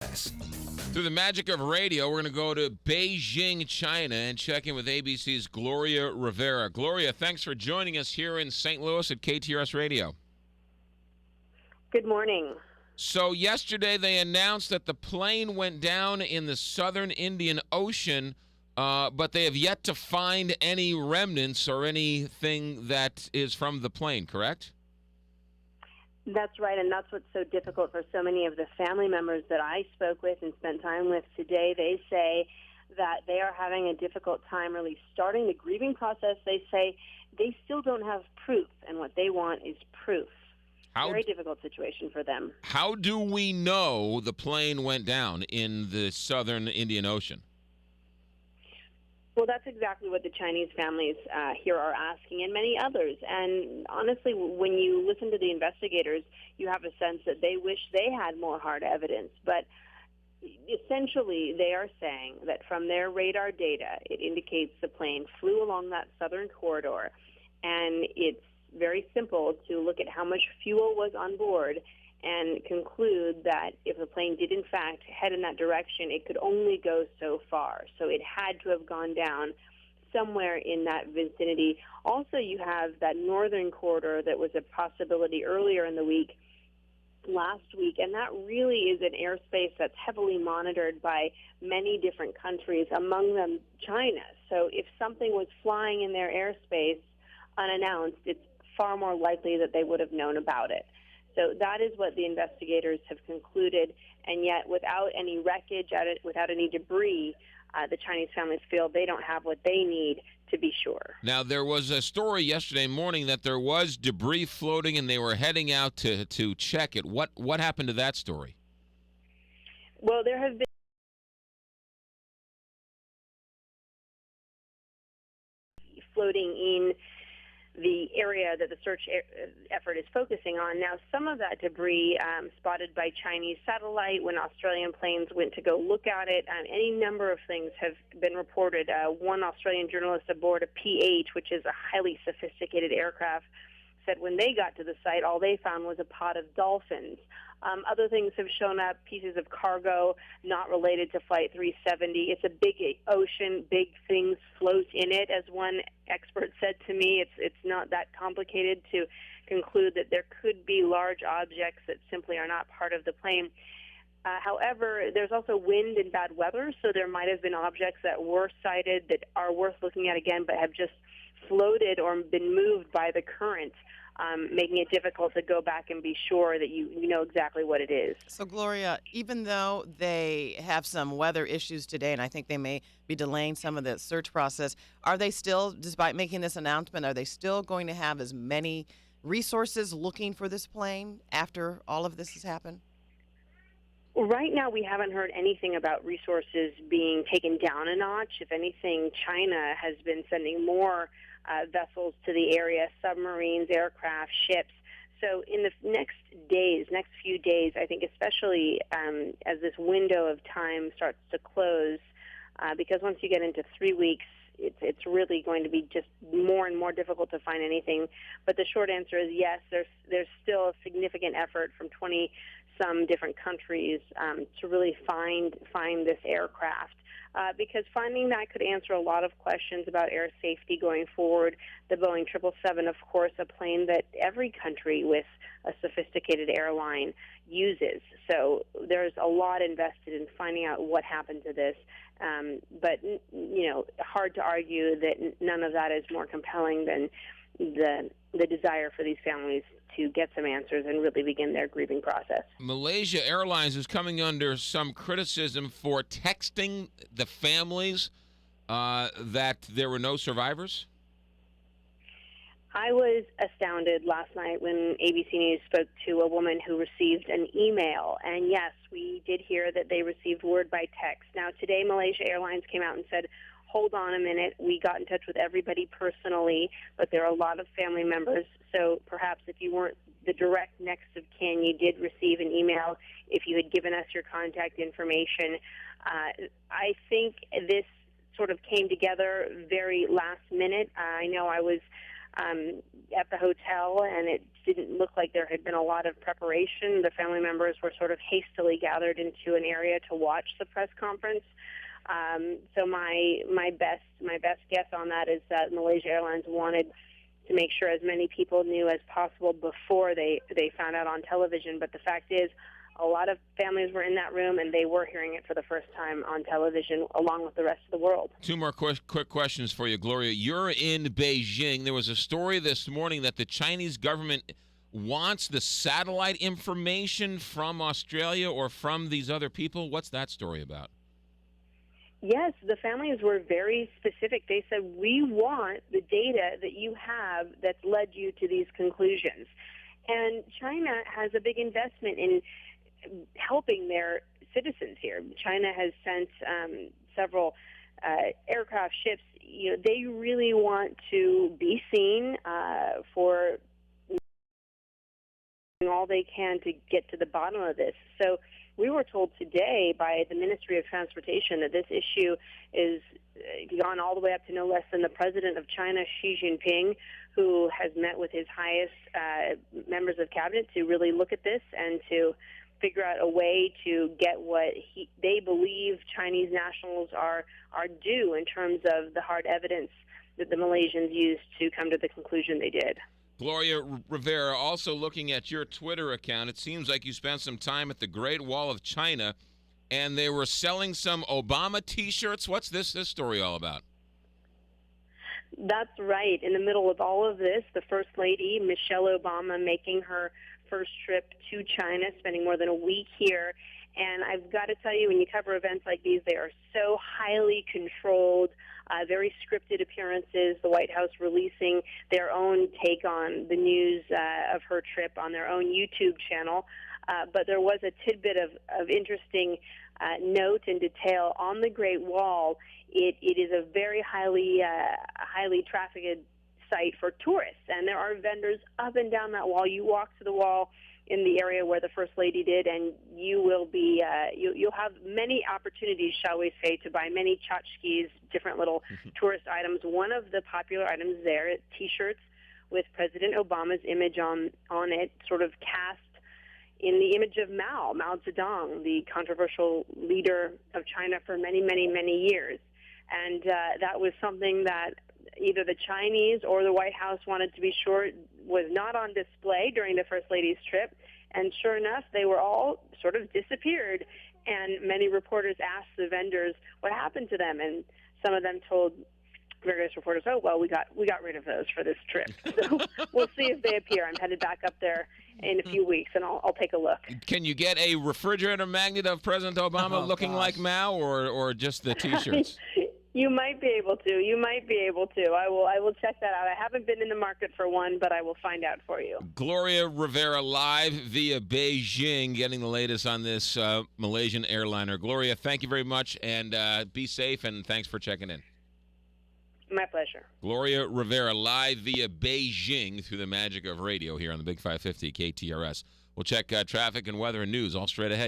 Through the magic of radio, we're going to go to Beijing, China, and check in with ABC's Gloria Riviera. Gloria, thanks for joining us here in St. Louis at KTRS Radio. Good morning. So yesterday they announced that the plane went down in the southern Indian Ocean, but they have yet to find any remnants or anything that is from the plane, correct? That's right, and that's what's so difficult for so many of the family members that I spoke with and spent time with today. They say that they are having a difficult time really starting the grieving process. They say they still don't have proof, and what they want is proof. Very difficult situation for them. How do we know the plane went down in the southern Indian Ocean? Well, that's exactly what the Chinese families here are asking, and many others. And honestly, when you listen to the investigators, you have a sense that they wish they had more hard evidence. But essentially, they are saying that from their radar data, it indicates the plane flew along that southern corridor, and it's very simple to look at how much fuel was on board and conclude that if the plane did in fact head in that direction, it could only go so far. So it had to have gone down somewhere in that vicinity. Also, you have that northern corridor that was a possibility earlier in the week, last week, and that really is an airspace that's heavily monitored by many different countries, among them China. So if something was flying in their airspace unannounced, it's far more likely that they would have known about it. So that is what the investigators have concluded, and yet without any wreckage, without any debris, the Chinese families feel they don't have what they need to be sure. Now, there was a story yesterday morning that there was debris floating and they were heading out to check it. What happened to that story? Well, there have been floating in the area that the search effort is focusing on. Now, some of that debris spotted by Chinese satellite when Australian planes went to go look at it. Any number of things have been reported. One Australian journalist aboard a P-8, which is a highly sophisticated aircraft, said when they got to the site, all they found was a pod of dolphins. Other things have shown up, pieces of cargo not related to Flight 370. It's a big ocean, big things float in it. As one expert said to me, it's not that complicated to conclude that there could be large objects that simply are not part of the plane. However, there's also wind and bad weather, so there might have been objects that were sighted that are worth looking at again but have just floated or been moved by the current, making it difficult to go back and be sure that you know exactly what it is. So, Gloria, even though they have some weather issues today, and I think they may be delaying some of the search process, are they still, despite making this announcement, are they still going to have as many resources looking for this plane after all of this has happened? Right now, we haven't heard anything about resources being taken down a notch. If anything, China has been sending more vessels to the area, submarines, aircraft, ships. So in the next few days, I think especially as this window of time starts to close, because once you get into 3 weeks, it's really going to be just more and more difficult to find anything. But the short answer is yes, there's still a significant effort from 20-some different countries to really find this aircraft. Because finding that could answer a lot of questions about air safety going forward. The Boeing 777, of course, a plane that every country with a sophisticated airline uses. So there's a lot invested in finding out what happened to this. But, hard to argue that none of that is more compelling than the desire for these families to get some answers and really begin their grieving process. Malaysia Airlines is coming under some criticism for texting the families that there were no survivors. I was astounded last night when ABC News spoke to a woman who received an email. And yes, we did hear that they received word by text. Now, today, Malaysia Airlines came out and said, hold on a minute, we got in touch with everybody personally, but there are a lot of family members. So perhaps if you weren't the direct next of kin, you did receive an email if you had given us your contact information. I think this sort of came together very last minute. I know I was at the hotel, and it didn't look like there had been a lot of preparation. The family members were sort of hastily gathered into an area to watch the press conference. So my best guess on that is that Malaysia Airlines wanted to make sure as many people knew as possible before they found out on television. But the fact is, a lot of families were in that room, and they were hearing it for the first time on television, along with the rest of the world. Two more quick questions for you, Gloria. You're in Beijing. There was a story this morning that the Chinese government wants the satellite information from Australia or from these other people. What's that story about? Yes, the families were very specific. They said, we want the data that you have that's led you to these conclusions. And China has a big investment in helping their citizens here. China has sent several aircraft, ships. You know, they really want to be seen for doing all they can to get to the bottom of this. So we were told today by the Ministry of Transportation that this issue is gone all the way up to no less than the president of China, Xi Jinping, who has met with his highest members of cabinet to really look at this and to figure out a way to get what they believe Chinese nationals are due in terms of the hard evidence that the Malaysians used to come to the conclusion they did. Gloria Riviera, also looking at your Twitter account, it seems like you spent some time at the Great Wall of China, and they were selling some Obama T-shirts. What's this story all about? That's right. In the middle of all of this, the First Lady, Michelle Obama, making her first trip to China, spending more than a week here. And I've got to tell you, when you cover events like these, they are so highly controlled, very scripted appearances, the White House releasing their own take on the news of her trip on their own YouTube channel. But there was a tidbit of interesting note and detail on the Great Wall. It is a very highly trafficked site for tourists, and there are vendors up and down that wall. You walk to the wall in the area where the First Lady did, and you will be you'll have many opportunities, shall we say, to buy many tchotchkes, different little tourist items. One of the popular items there, T-shirts with President Obama's image on it, sort of cast in the image of Mao Zedong, the controversial leader of China for many, many, many years. And that was something that either the Chinese or the White House wanted to be sure was not on display during the First Lady's trip. And sure enough, they were all sort of disappeared. And many reporters asked the vendors what happened to them. And some of them told various reporters, oh, well, we got rid of those for this trip. So we'll see if they appear. I'm headed back up there in a few weeks, and I'll take a look. Can you get a refrigerator magnet of President Obama looking like Mao, or just the T-shirts? You might be able to. I will check that out. I haven't been in the market for one, but I will find out for you. Gloria Riviera live via Beijing, getting the latest on this Malaysian airliner. Gloria, thank you very much, and be safe, and thanks for checking in. My pleasure. Gloria Riviera live via Beijing through the magic of radio here on the Big 550 KTRS. We'll check traffic and weather and news all straight ahead.